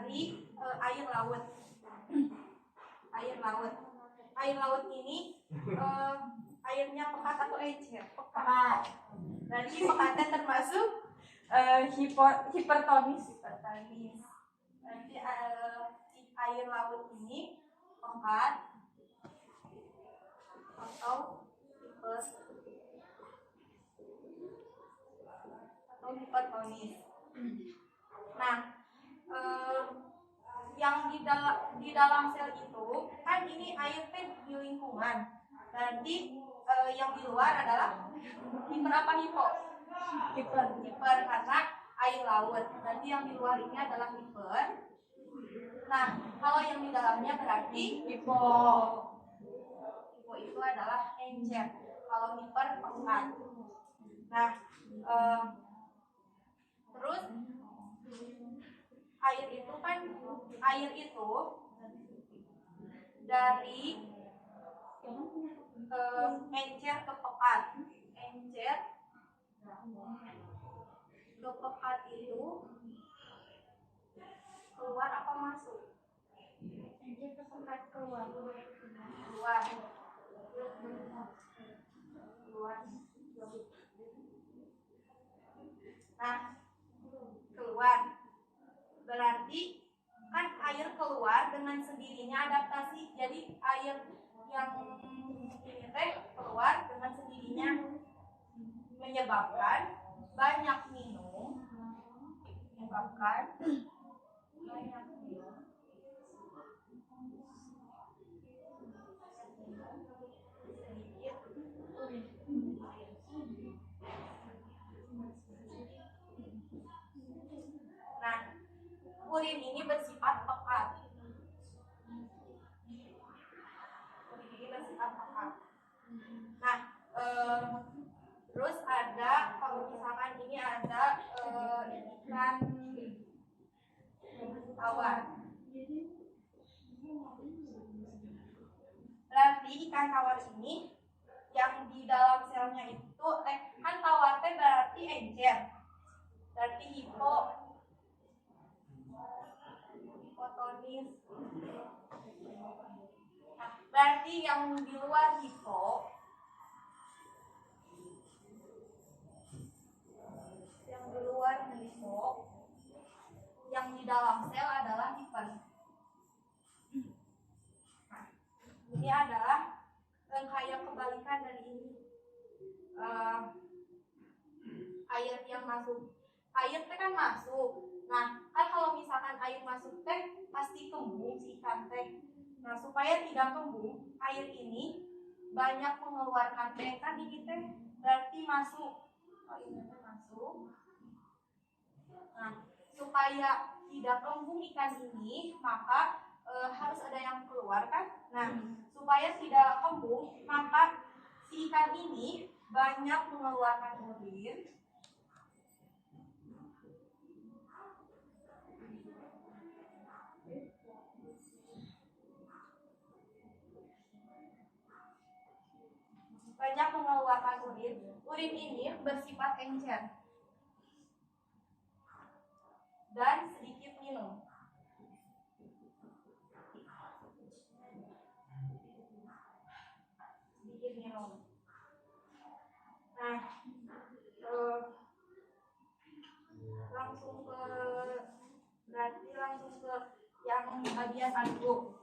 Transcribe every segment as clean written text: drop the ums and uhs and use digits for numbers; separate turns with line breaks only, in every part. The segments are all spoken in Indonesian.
dari air laut. Air laut ini airnya pekat atau encer? Pekat. Berarti pekatnya termasuk hipertonis. Berarti air laut ini pekat atau hipertonis. Nah, yang di dalam sel itu kan ini air teh di lingkungan. Berarti yang di luar adalah hiper apa hipo? Hiper karena air laut. Berarti yang di luar ini adalah hiper. Nah, kalau yang di dalamnya berarti hipo. Hipo itu adalah encer. Kalau hiper pekat. Nah, terus air itu dari encer ke pekat. Encer ke pekat itu keluar apa masuk? Encer ke pekat keluar. Nah, keluar. Berarti kan air keluar dengan sendirinya adaptasi. Jadi air yang ini teh keluar dengan sendirinya menyebabkan banyak minum. Nah, urin ini bersifat pekat. Nah, terus ada kalau misalkan ini ada ikan tawar. Berarti ikan tawar ini yang di dalam selnya itu kan tawar teh berarti encer. Berarti hipotonis. Nah, berarti yang di luar hipo, yang di dalam sel adalah hiper. Nah, ini adalah rangkaian kebalikan dari ini. Air yang masuk, air teh kan masuk. Nah, kan kalau misalkan air masuk teh pasti kembung si ikan teh. Nah, supaya tidak kembung, air ini banyak mengeluarkan teh kan ini teh berarti masuk. Airnya teh masuk. Nah, supaya tidak kembung ikan ini, maka harus ada yang keluar kan? Nah, supaya tidak kembung, maka si ikan ini banyak mengeluarkan urin. Urin ini bersifat encer dan sedikit minum. Nah, langsung ke yang bagian aduk.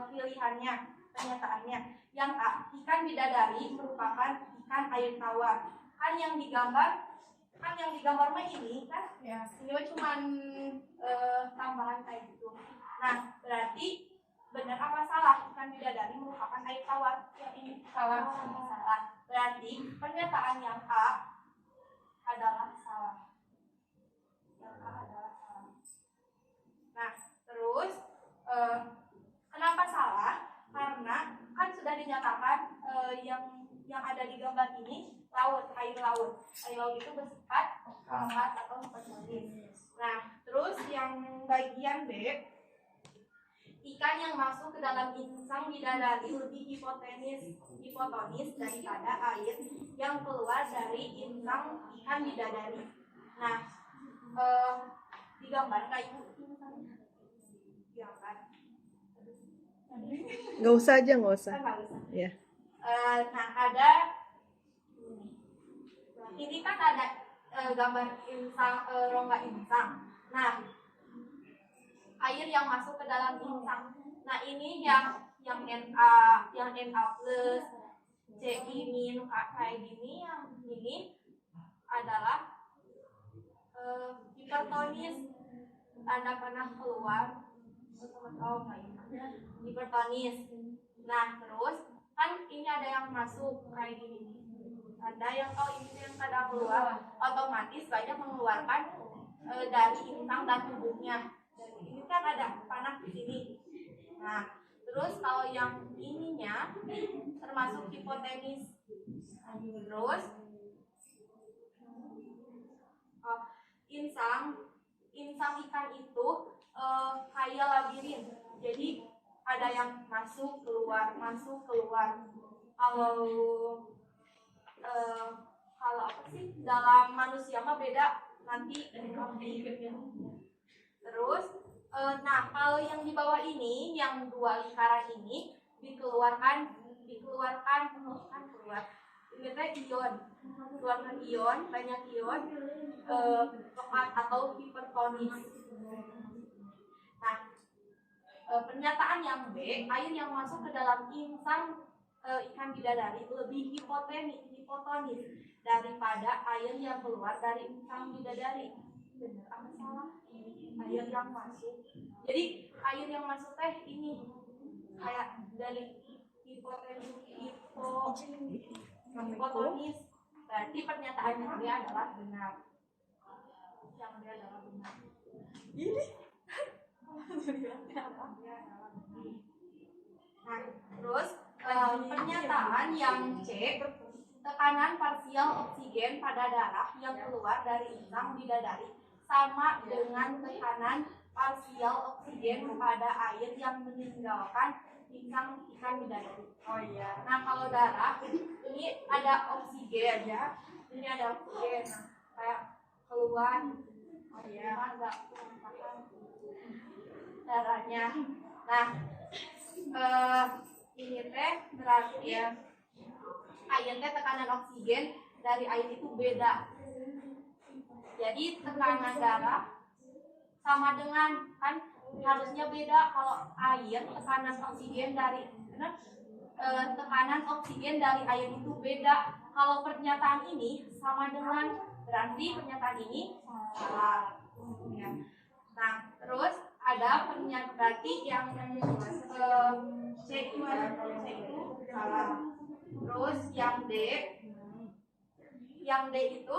Pilihannya, penyataannya. Yang A, ikan bidadari merupakan ikan air tawar. Kan yang digambar mah ini kan? Ya. Ini cuma tambahan kayak gitu. Nah, berarti benar apa salah? Ikan bidadari merupakan air tawar. Yang ini salah. Berarti pernyataan yang A adalah salah. Nah, terus kenapa salah? Karena kan sudah dinyatakan yang ada di gambar ini air laut. Air laut itu bersifat pekat atau hipertonis. Nah, terus yang bagian B, ikan yang masuk ke dalam insang bidadari lebih hipotonis daripada air yang keluar dari insang ikan bidadari. Nah, digambar kayak digambar.
Nggak usah aja, nggak usah.
Nggak usah.
Ya.
Nah ada ini kan ada gambar insang, rongga insang. Nah air yang masuk ke dalam insang. Nah ini yang Na plus, Ci minus kayak gini, yang ini adalah hipertonis, tanda panah keluar, hipertonis. Nah terus kan ini ada yang masuk kayak gini, ada yang ini yang tanda keluar, otomatis banyak mengeluarkan dari insang dan tubuhnya. Ini kan ada panah di sini. Nah terus kalau yang ininya termasuk hipotenis. Terus insang ikan itu kayak labirin. Jadi ada yang masuk keluar. Kalau apa sih, dalam manusia mah beda, nanti terus nah kalau yang di bawah ini, yang dua lingkaran ini dikeluarkan keluar ini teh ion, keluarkan ion, banyak ion atau hipertonis. Nah pernyataan yang B, air yang masuk ke dalam insang ikan bidadari lebih hipotonis daripada air yang keluar dari insang bidadari. Benar apa salah? Air yang masuk. Jadi air yang masuk teh ini kayak dari hipotonis. Berarti pernyataan yang B adalah benar. Yang B adalah benar. Ini nah, terus pernyataan yang C, tekanan parsial oksigen pada darah yang keluar dari insang bidadari sama dengan tekanan parsial oksigen pada air yang meninggalkan insang ikan bidadari. Oh iya. Nah kalau darah ini ada oksigen ya, ini ada oksigen, nah, kayak keluar. Oh iya. Agak darahnya. Nah ini teh berarti air teh tekanan oksigen dari air itu beda. Jadi tekanan darah sama dengan, kan harusnya beda kalau air tekanan oksigen dari tekanan oksigen dari air itu beda. Kalau pernyataan ini sama dengan, berarti pernyataan ini salah. Ya. Nah terus ada pernyataan berarti yang C itu salah. Terus yang D itu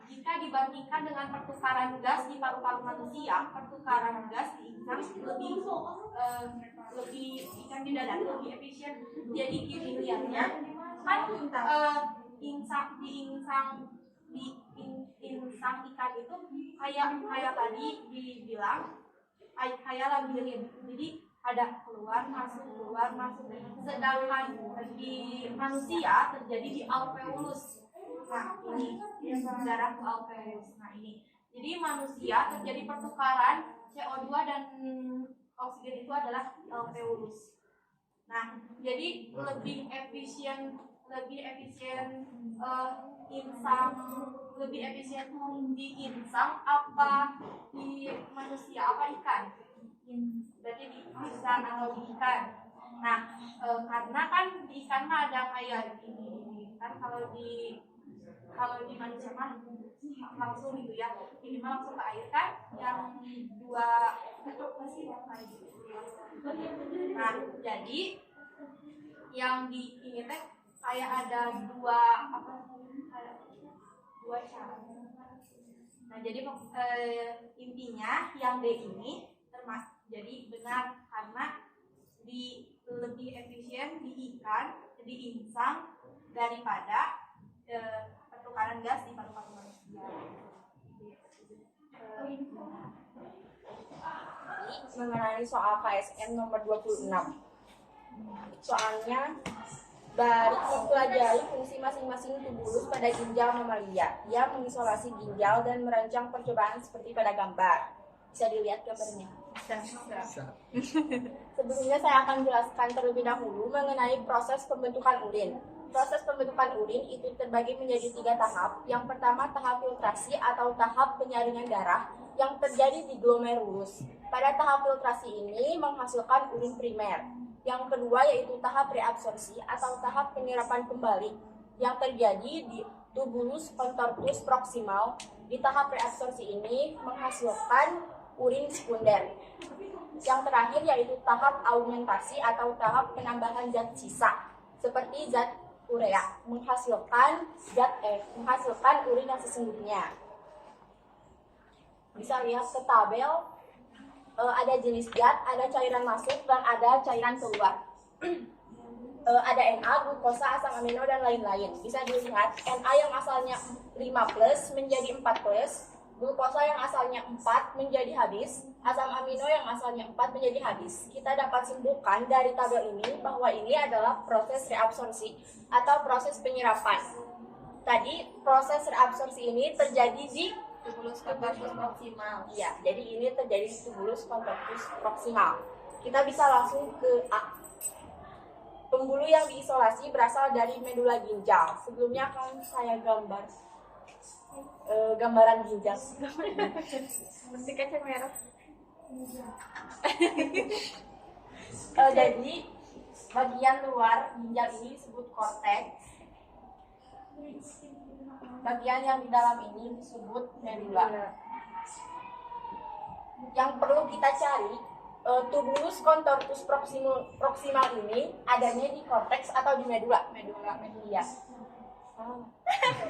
jika dibandingkan dengan pertukaran gas di paru-paru manusia, pertukaran gas di insang lebih ikan bidadari lebih efisien. Jadi gini lihatnya kan insang ikan itu kayak tadi dibilang kayak labirin. Jadi ada keluar masuk. Sedangkan di manusia terjadi di alveolus. Nah ini darah ke alveolus. Nah ini. Jadi manusia terjadi pertukaran CO2 dan oksigen itu adalah di alveolus. Nah jadi lebih efisien di insang apa di manusia, apa ikan? Berarti di insang atau di ikan. Nah karena kan di ikan mah ada kayak gini kan, kalau di manusia mah langsung gitu ya, ini mah langsung ke air kan, yang dua masih kayak gitu. Nah jadi yang di ini teh kayak ada dua cara. Nah jadi intinya yang D ini jadi benar karena lebih efisien di ikan, di insang daripada pertukaran gas di paru-paru manusia.
Mengenai soal KSN nomor 26. Soalnya
Barik mempelajari fungsi masing-masing tubulus pada ginjal mamalia. Ia mengisolasi ginjal dan merancang percobaan seperti pada gambar. Bisa dilihat gambarnya. Sebelumnya saya akan jelaskan terlebih dahulu mengenai proses pembentukan urin. Proses pembentukan urin itu terbagi menjadi 3 tahap. Yang pertama tahap filtrasi atau tahap penyaringan darah yang terjadi di glomerulus. Pada tahap filtrasi ini menghasilkan urin primer. Yang kedua yaitu tahap reabsorpsi atau tahap penyerapan kembali yang terjadi di tubulus contortus proximal. Di tahap reabsorpsi ini menghasilkan urin sekunder. Yang terakhir yaitu tahap aumentasi atau tahap penambahan zat sisa seperti zat urea menghasilkan urin yang sesungguhnya. Bisa lihat ke tabel. Ada jenis zat, ada cairan masuk, dan ada cairan keluar. Ada Na, glukosa, asam amino, dan lain-lain. Bisa dilihat, Na yang asalnya 5+ menjadi 4+, glukosa yang asalnya 4 menjadi habis, asam amino yang asalnya 4 menjadi habis. Kita dapat simpulkan dari tabel ini bahwa ini adalah proses reabsorpsi atau proses penyerapan. Tadi proses reabsorpsi ini terjadi di tubulus contortus proximal. Iya, jadi ini terjadi di tubulus contortus proximal. Kita bisa langsung ke A. Pembuluh yang diisolasi berasal dari medula ginjal. Sebelumnya akan saya gambar gambaran ginjal.
Mesti kacang merah.
Jadi bagian luar ginjal ini disebut korteks. Bagian yang di dalam ini disebut medula. Yang perlu kita cari, tubulus contortus proximal ini adanya di korteks atau di medula? Medula. Iya.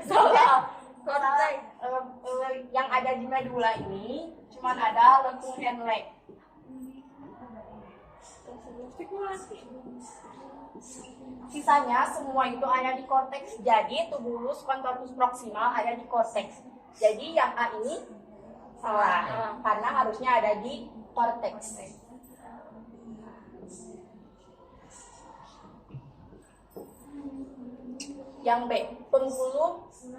Salah. Korteks. Yang ada di medula ini cuma ada lengkung Henle. Sisanya semua itu ada di korteks. Jadi tubulus contortus proximal ada di korteks. Jadi yang A ini salah karena harusnya ada di korteks. Yang B,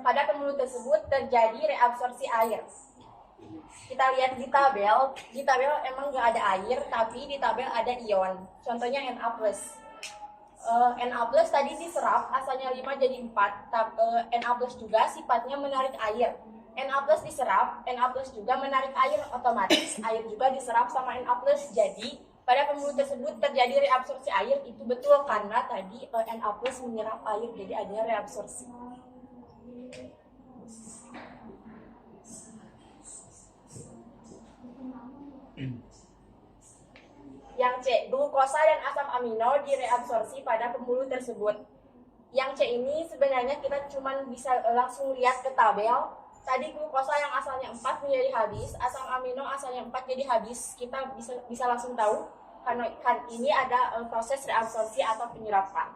pada pembuluh tersebut terjadi reabsorpsi air. Kita lihat di tabel emang nggak ada air, tapi di tabel ada ion. Contohnya Na+. Na+ tadi diserap, asalnya 5 jadi 4. Na+ juga sifatnya menarik air. Na+ diserap, Na+ juga menarik air, otomatis air juga diserap sama Na+. Jadi pada pembuluh tersebut terjadi reabsorpsi air, itu betul karena tadi Na+ menyerap air, jadi adanya reabsorpsi. Yang C, glukosa dan asam amino direabsorpsi pada pembuluh tersebut. Yang C ini sebenarnya kita cuma bisa langsung lihat ke tabel. Tadi glukosa yang asalnya 4 menjadi habis, asam amino asalnya 4 jadi habis. Kita bisa langsung tahu karena ini ada proses reabsorpsi atau penyerapan.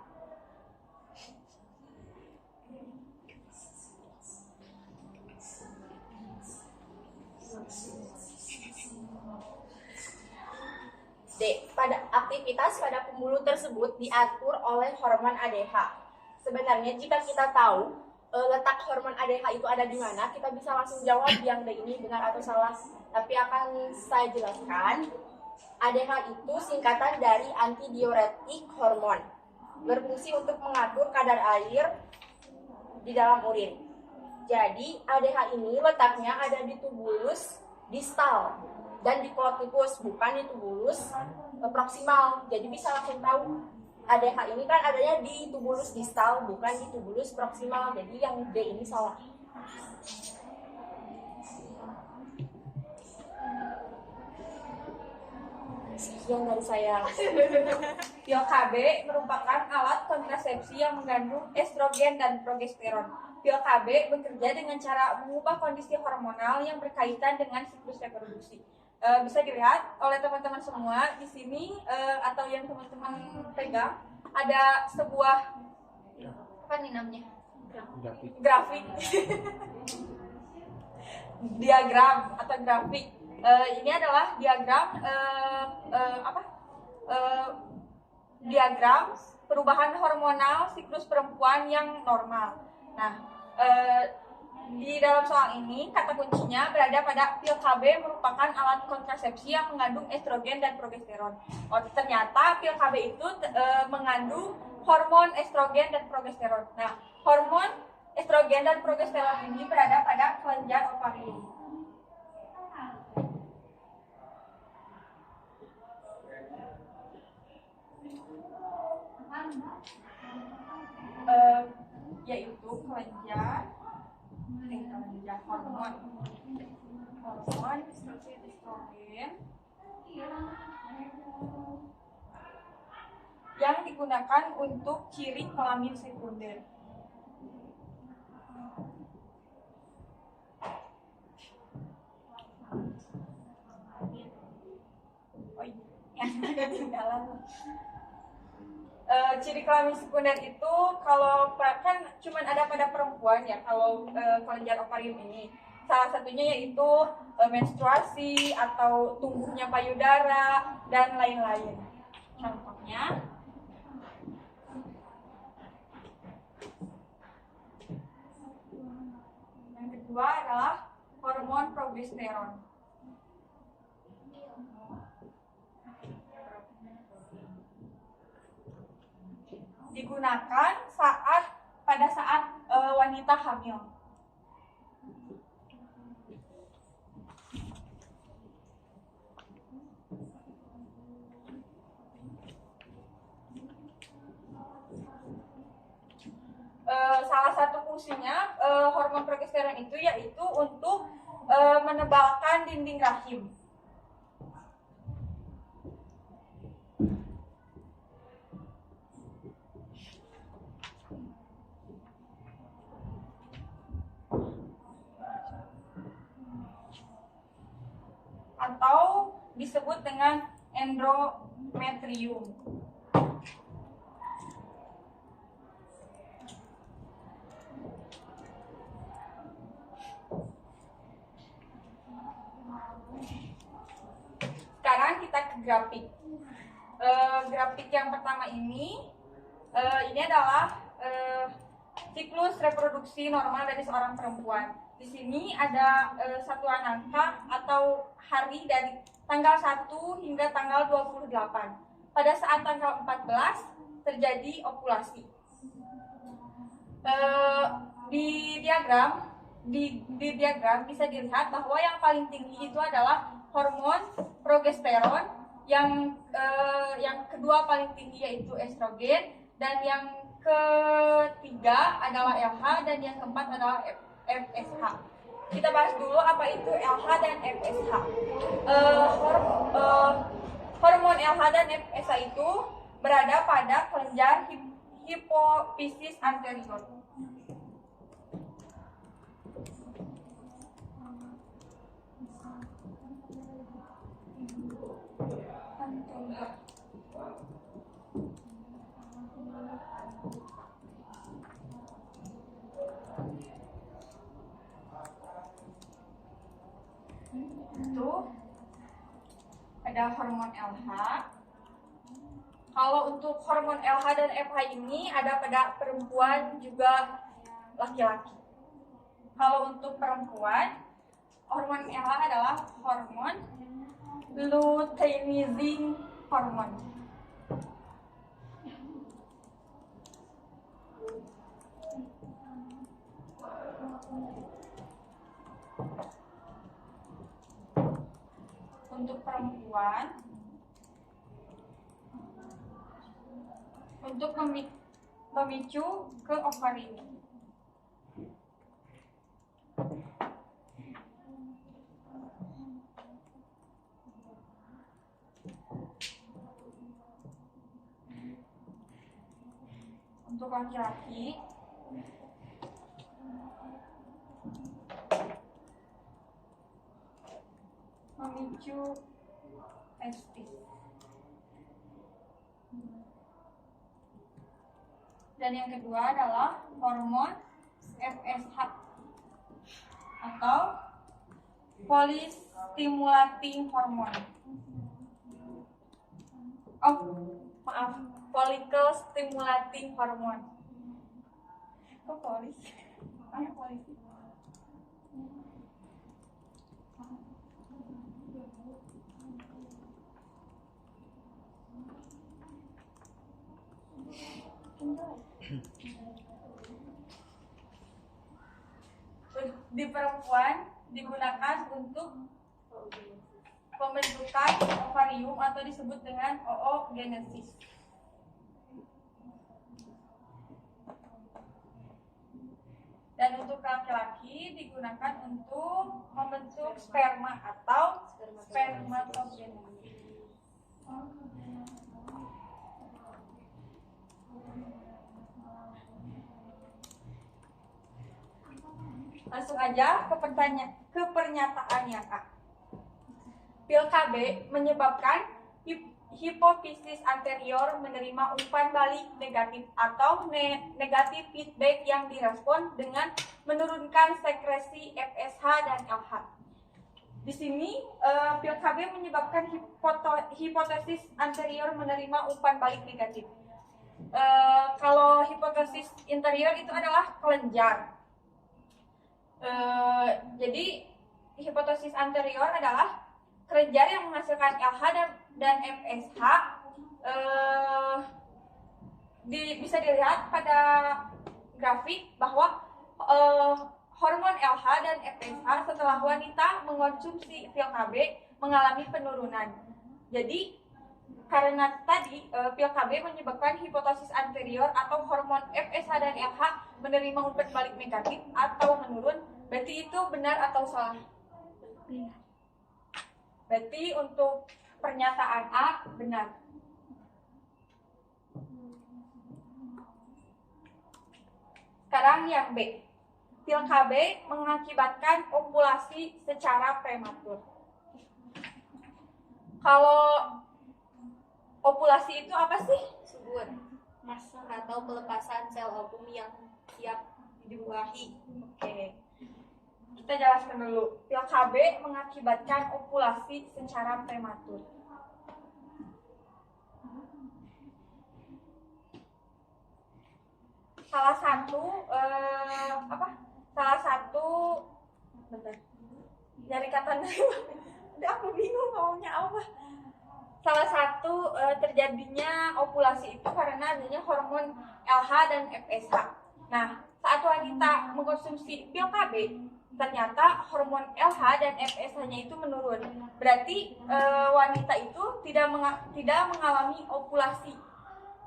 D. Aktivitas pada pembuluh tersebut diatur oleh hormon ADH. Sebenarnya jika kita tahu letak hormon ADH itu ada di mana, kita bisa langsung jawab yang D ini benar atau salah. Tapi akan saya jelaskan. ADH itu singkatan dari antidiuretik hormon, berfungsi untuk mengatur kadar air di dalam urin. Jadi ADH ini letaknya ada di tubulus distal dan di kolotipus, bukan di tubulus proximal. Jadi bisa langsung tahu ADH ini kan adanya di tubulus distal, bukan di tubulus proximal. Jadi yang D ini salah. Sekian dari saya.
Pil KB merupakan alat kontrasepsi yang mengandung estrogen dan progesteron. Pil KB bekerja dengan cara mengubah kondisi hormonal yang berkaitan dengan siklus reproduksi. Bisa dilihat oleh teman-teman semua di sini atau yang teman-teman pegang ada sebuah apa nih namanya? Grafik. Diagram atau grafik. Ini adalah diagram diagram perubahan hormonal siklus perempuan yang normal. Nah, di dalam soal ini kata kuncinya berada pada pil KB merupakan alat kontrasepsi yang mengandung estrogen dan progesteron. Oh, ternyata pil KB itu mengandung hormon estrogen dan progesteron. Nah, hormon estrogen dan progesteron ini berada pada kelenjar ovarium. Yaitu kelenjar hormon estrogen yang digunakan untuk ciri kelamin sekunder. Ciri kelamin sekunder itu kalau kan cuma ada pada perempuan ya, kalau kelenjar ovarium ini salah satunya yaitu menstruasi atau tumbuhnya payudara dan lain-lain. Contohnya yang kedua adalah hormon progesteron. Digunakan pada saat wanita hamil. Salah satu fungsinya hormon progesteron itu yaitu untuk menebalkan dinding rahim. Atau disebut dengan endometrium. Sekarang kita ke grafik. Grafik yang pertama ini adalah siklus reproduksi normal dari seorang perempuan. Di sini ada satuan angka atau hari dari tanggal 1 hingga tanggal 28. Pada saat tanggal 14 terjadi ovulasi. Di diagram bisa dilihat bahwa yang paling tinggi itu adalah hormon progesteron, yang kedua paling tinggi yaitu estrogen, dan yang ketiga adalah LH, dan yang keempat adalah FSH. Kita bahas dulu apa itu LH dan FSH. Hormon LH dan FSH itu berada pada kelenjar hipofisis anterior. Itu ada hormon LH. Kalau untuk hormon LH dan FH ini ada pada perempuan juga laki-laki. Kalau untuk perempuan, hormon LH adalah hormon luteinizing hormon. Untuk perempuan, untuk memicu ke ovarium. Untuk laki-laki, memicu testis. Dan yang kedua adalah hormon FSH atau polystimulating hormone. follicle stimulating hormone. Kok polisi? Ayo polisi. Di perempuan digunakan untuk pembentukan ovarium atau disebut dengan oogenesis. Dan untuk laki-laki digunakan untuk membentuk sperma atau spermatogenesis. Langsung aja ke pernyataan yang A. Pil KB menyebabkan hipofisis anterior menerima umpan balik negatif atau negatif feedback yang direspon dengan menurunkan sekresi FSH dan LH. Di sini pil KB menyebabkan hipotesis anterior menerima umpan balik negatif. Kalau hipotesis interior itu adalah kelenjar. Jadi hipotesis anterior adalah kelenjar yang menghasilkan LH dan FSH. Bisa dilihat pada grafik bahwa hormon LH dan FSH setelah wanita mengonsumsi pil KB mengalami penurunan. Jadi karena tadi pil KB menyebabkan hipotesis anterior atau hormon FSH dan LH menerima umpan balik negatif atau menurun, berarti itu benar atau salah? Benar. Berarti untuk pernyataan A benar. Sekarang yang B. Pil KB mengakibatkan ovulasi secara prematur. Kalau ovulasi itu apa sih?
Subur, masa atau pelepasan sel ovum yang siap dibuahi.
Oke. Kita jelaskan dulu. Pil KB mengakibatkan ovulasi secara prematur. Salah satu bentar. Nyari kata udah aku bingung ngomongnya apa. Salah satu terjadinya ovulasi itu karena adanya hormon LH dan FSH. Nah, saat wanita mengkonsumsi pil KB, ternyata hormon LH dan FSH-nya itu menurun. Berarti wanita itu tidak mengalami ovulasi.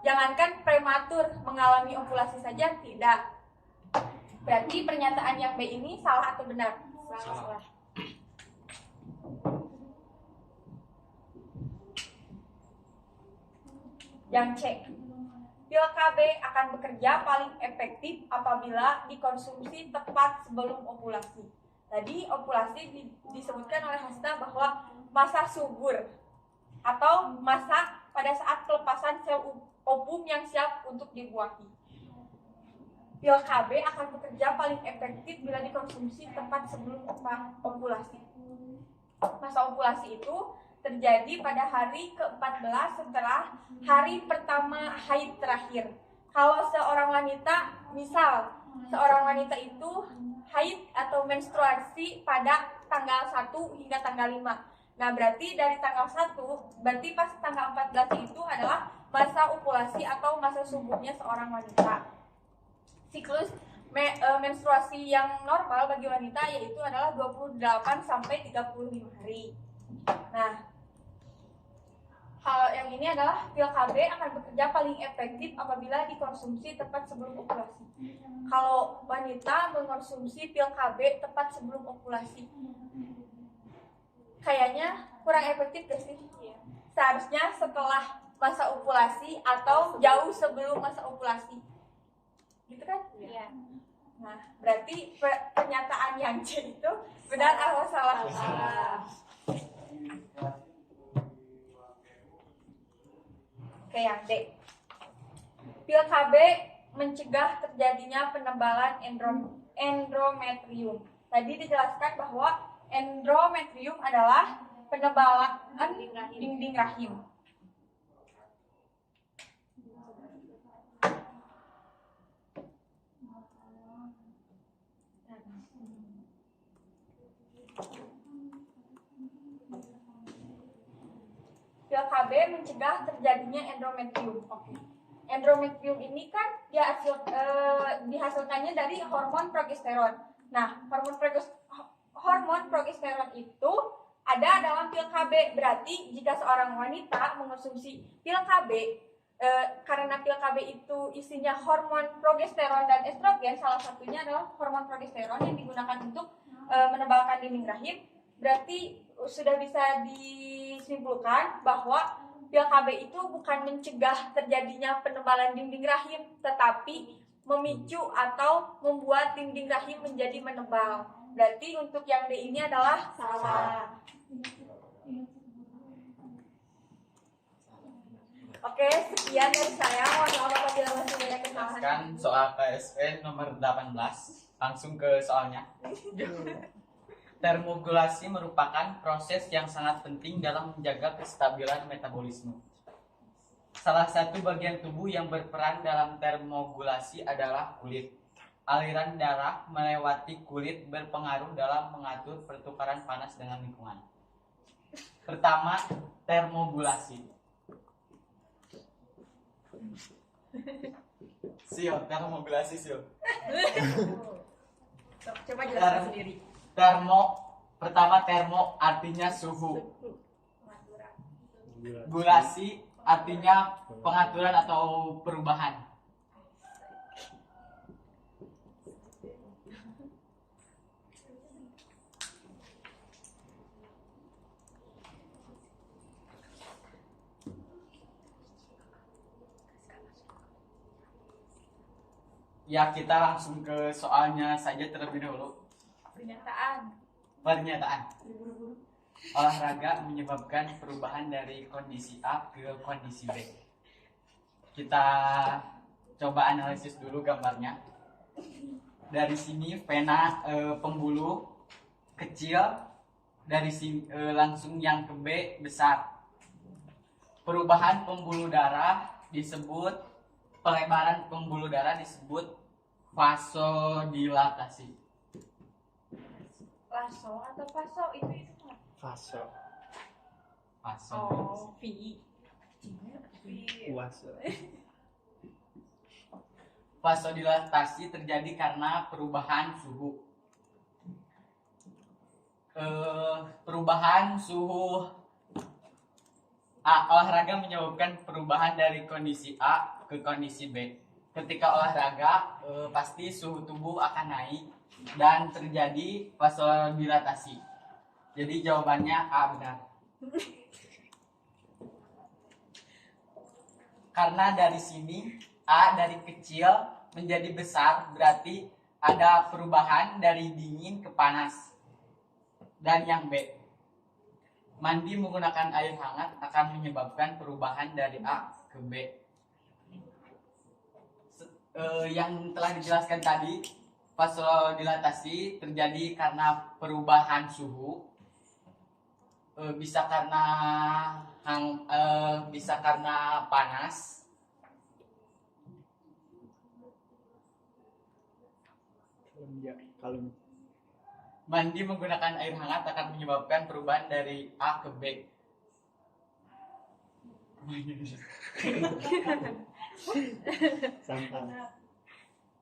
Jangankan prematur mengalami ovulasi saja tidak. Berarti pernyataan yang B ini salah atau benar? Salah. Yang C. Pil KB akan bekerja paling efektif apabila dikonsumsi tepat sebelum ovulasi. Tadi ovulasi disebutkan oleh Hasta bahwa masa subur atau masa pada saat pelepasan sel ovum yang siap untuk dibuahi. Pil KB akan bekerja paling efektif bila dikonsumsi tepat sebelum ovulasi. Masa ovulasi itu terjadi pada hari ke-14 setelah hari pertama haid terakhir. Kalau seorang wanita itu haid atau menstruasi pada tanggal 1 hingga tanggal 5. Nah, berarti dari tanggal 1, berarti pas tanggal 14 itu adalah masa ovulasi atau masa subuhnya seorang wanita. Siklus menstruasi yang normal bagi wanita yaitu adalah 28 sampai 35 hari. Nah, hal yang ini adalah pil KB akan bekerja paling efektif apabila dikonsumsi tepat sebelum ovulasi. Kalau wanita mengonsumsi pil KB tepat sebelum ovulasi, kayaknya kurang efektif gak sih? Seharusnya setelah masa ovulasi atau jauh sebelum masa ovulasi. Gitu kan?
Iya.
Nah, berarti pernyataan yang C itu benar atau salah?
Salah.
Oke, yang D. Pil KB mencegah terjadinya penebalan endometrium. Tadi dijelaskan bahwa endometrium adalah penebalan dinding rahim.
mencegah terjadinya endometrium. Oke. Endometrium ini kan dihasilkannya dari hormon progesteron. Nah, hormon progesteron itu ada dalam pil KB. Berarti jika seorang wanita mengonsumsi pil KB, karena pil KB itu isinya hormon progesteron dan estrogen, salah satunya adalah hormon progesteron yang digunakan untuk menebalkan dinding rahim, berarti sudah bisa disimpulkan bahwa pil KB itu bukan mencegah terjadinya penebalan dinding rahim, tetapi memicu atau membuat dinding rahim menjadi menebal. Berarti untuk yang D ini adalah salah. Oke, sekian dari saya. Mohon maaf apabila masih ada kesalahan.
Kan soal KSE nomor 18. Langsung ke soalnya. Termogulasi merupakan proses yang sangat penting dalam menjaga kestabilan metabolisme. Salah satu bagian tubuh yang berperan dalam termogulasi adalah kulit. Aliran darah melewati kulit berpengaruh dalam mengatur pertukaran panas dengan lingkungan. Pertama, termogulasi. Sio, termogulasi sio.
Coba jelaskan sendiri.
Pertama termo artinya suhu. Gulasi artinya pengaturan atau perubahan. Ya, kita langsung ke soalnya saja terlebih dahulu. Pernyataan. Olahraga menyebabkan perubahan dari kondisi A ke kondisi B. Kita coba analisis dulu gambarnya. Dari sini vena pembuluh kecil, dari sini langsung yang ke B besar. Perubahan pembuluh darah disebut, pelebaran pembuluh darah disebut vasodilatasi.
Laso atau faso itu
Faso.
oh, V.
Puasa.
Vasodilatasi terjadi karena perubahan suhu. Perubahan suhu olahraga menyebabkan perubahan dari kondisi A ke kondisi B. Ketika olahraga, pasti suhu tubuh akan naik dan terjadi vasodilatasi. Jadi jawabannya A benar. Karena dari sini A dari kecil menjadi besar, berarti ada perubahan dari dingin ke panas. Dan yang B, mandi menggunakan air hangat akan menyebabkan perubahan dari A ke B. Yang telah dijelaskan tadi, vasodilatasi terjadi karena perubahan suhu, bisa karena panas,
Kalau
mandi menggunakan air hangat akan menyebabkan perubahan dari A ke B.
santai.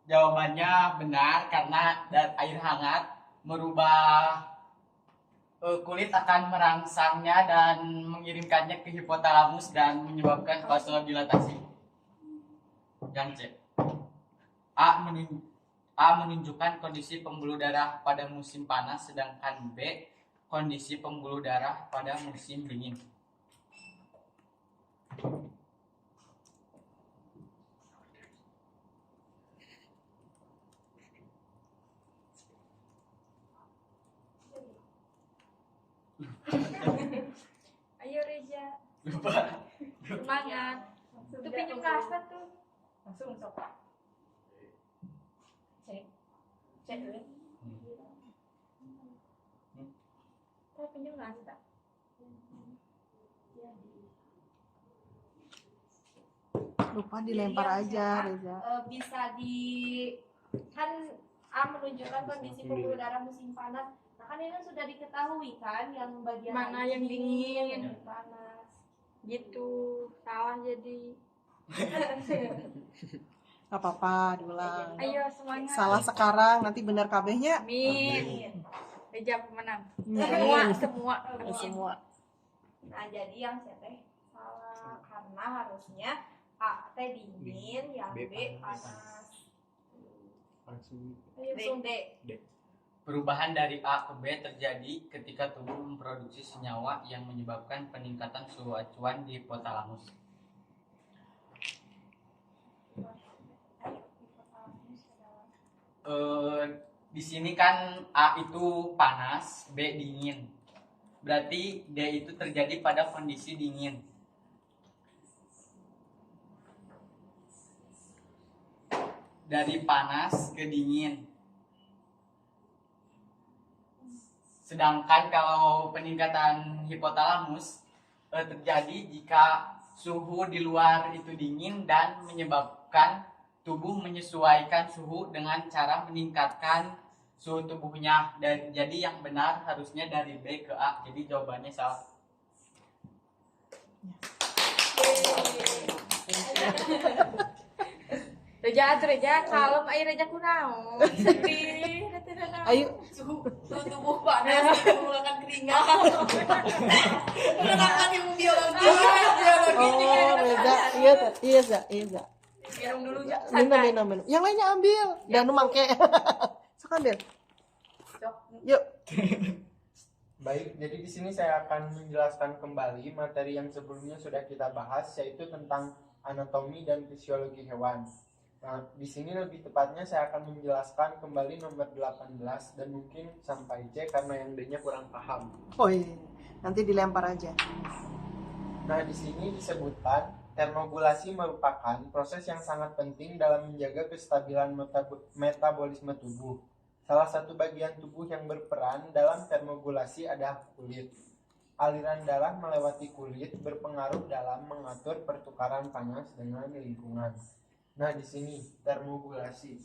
Jawabannya benar karena air hangat merubah kulit, akan merangsangnya dan mengirimkannya ke hipotalamus dan menyebabkan vasodilatasi. Yang C, A menunjukkan kondisi pembuluh darah pada musim panas, sedangkan B kondisi pembuluh darah pada musim dingin.
Ayo Reja,
Lupa.
semangat. Itu pinjam kasar tuh. Langsung sok. Cek dulu. Kita pinjam kasar.
Lupa dilempar
Jadi
aja,
yang
Reza.
Bisa di kan A menunjukkan kondisi pembuluh darah musim panas. Nah kan ini sudah diketahui kan yang bagian
Mana
A
yang dingin?
yang panas.
Gitu. Salah jadi.
Gak apa-apa, diulang.
Ayo semuanya.
Salah sekarang, nanti benar kabehnya.
Amin. Eja pemenang.
Amin.
Semua.
Semua.
Nah, jadi yang C teh salah karena harusnya A teh dingin, yang
B
B
panas.
panas.
Langsung
Langsung D.
Perubahan dari A ke B terjadi ketika tubuh memproduksi senyawa yang menyebabkan peningkatan suhu acuan di hipotalamus. Di sini kan A itu panas, B dingin. Berarti D itu terjadi pada kondisi dingin. Dari panas ke dingin. Sedangkan kalau peningkatan hipotalamus terjadi jika suhu di luar itu dingin dan menyebabkan tubuh menyesuaikan suhu dengan cara meningkatkan suhu tubuhnya. Dan jadi yang benar harusnya dari B ke A. Jadi jawabannya salah.
Reja kalem ayo Reja kunaon. Sedih.
Ayo,
Suhu tubuh panas mengeluarkan keringat. Mengenalkan ilmu biologi.
oh Reza, iya Za, iya Za, iya Za.
Minum dulu ya.
Minum. Yang lainnya ambil, dan nu mangke. Sok ambil. Yuk.
Baik, jadi di sini saya akan menjelaskan kembali materi yang sebelumnya sudah kita bahas, yaitu tentang anatomi dan fisiologi hewan. Nah, di sini lebih tepatnya saya akan menjelaskan kembali nomor 18 dan mungkin sampai C karena yang D-nya kurang paham.
Oh iya, nanti dilempar aja.
Nah, di sini disebutkan termogulasi merupakan proses yang sangat penting dalam menjaga kestabilan metabolisme tubuh. Salah satu bagian tubuh yang berperan dalam termogulasi adalah kulit. Aliran darah melewati kulit berpengaruh dalam mengatur pertukaran panas dengan lingkungan. Nah, di sini termogulasi.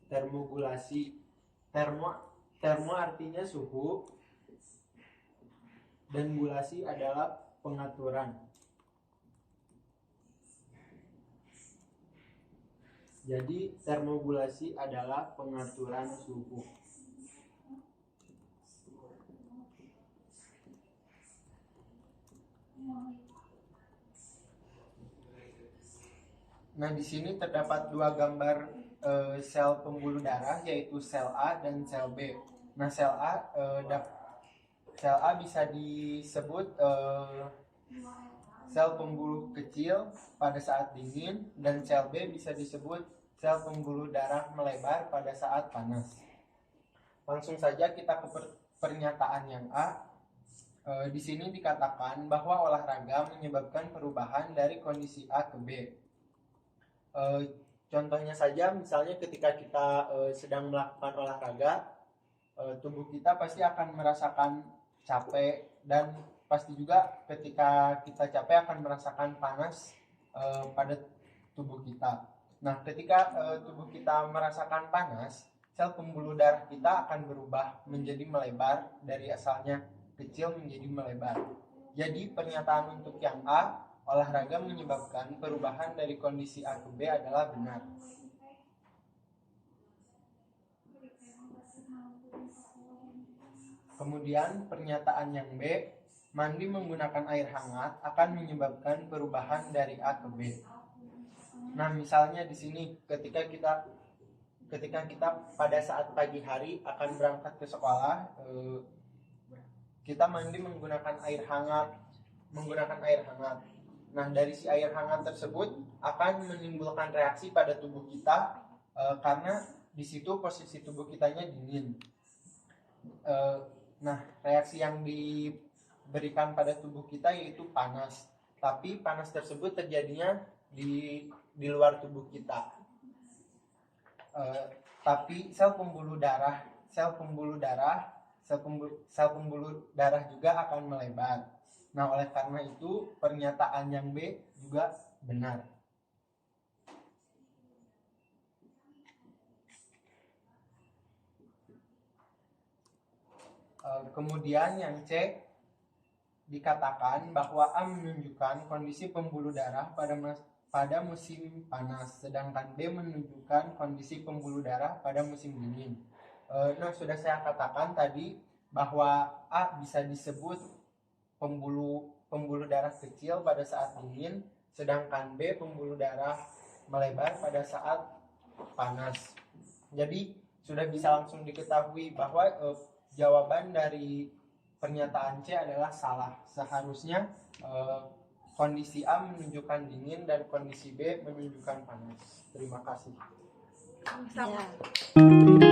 Termo artinya suhu dan gulasi adalah pengaturan. Jadi termogulasi adalah pengaturan suhu. Nah, di sini terdapat dua gambar sel pembuluh darah, yaitu sel A dan sel B. Nah, sel A bisa disebut sel pembuluh kecil pada saat dingin, dan sel B bisa disebut sel pembuluh darah melebar pada saat panas. Langsung saja kita ke pernyataan yang A. Di sini dikatakan bahwa olahraga menyebabkan perubahan dari kondisi A ke B. Contohnya saja, misalnya ketika kita sedang melakukan olahraga, tubuh kita pasti akan merasakan capek, dan pasti juga ketika kita capek akan merasakan panas pada tubuh kita. Nah, ketika tubuh kita merasakan panas, sel pembuluh darah kita akan berubah menjadi melebar, dari asalnya kecil menjadi melebar. Jadi pernyataan untuk yang A, olahraga menyebabkan perubahan dari kondisi A ke B adalah benar. Kemudian pernyataan yang B, mandi menggunakan air hangat akan menyebabkan perubahan dari A ke B. Nah, misalnya di sini ketika kita pada saat pagi hari akan berangkat ke sekolah, kita mandi menggunakan air hangat. Nah, dari si air hangat tersebut akan menimbulkan reaksi pada tubuh kita karena di situ posisi tubuh kitanya dingin. Nah, reaksi yang diberikan pada tubuh kita yaitu panas. Tapi panas tersebut terjadinya di luar tubuh kita. Tapi sel pembuluh darah juga akan melebar. Nah, oleh karena itu pernyataan yang B juga benar. Kemudian yang C dikatakan bahwa A menunjukkan kondisi pembuluh darah pada musim panas, sedangkan B menunjukkan kondisi pembuluh darah pada musim dingin. Nah, sudah saya katakan tadi bahwa A bisa disebut pembuluh darah kecil pada saat dingin, sedangkan B pembuluh darah melebar pada saat panas. Jadi sudah bisa langsung diketahui bahwa jawaban dari pernyataan C adalah salah. Seharusnya kondisi A menunjukkan dingin dan kondisi B menunjukkan panas. Terima kasih.
Sama.
Ya.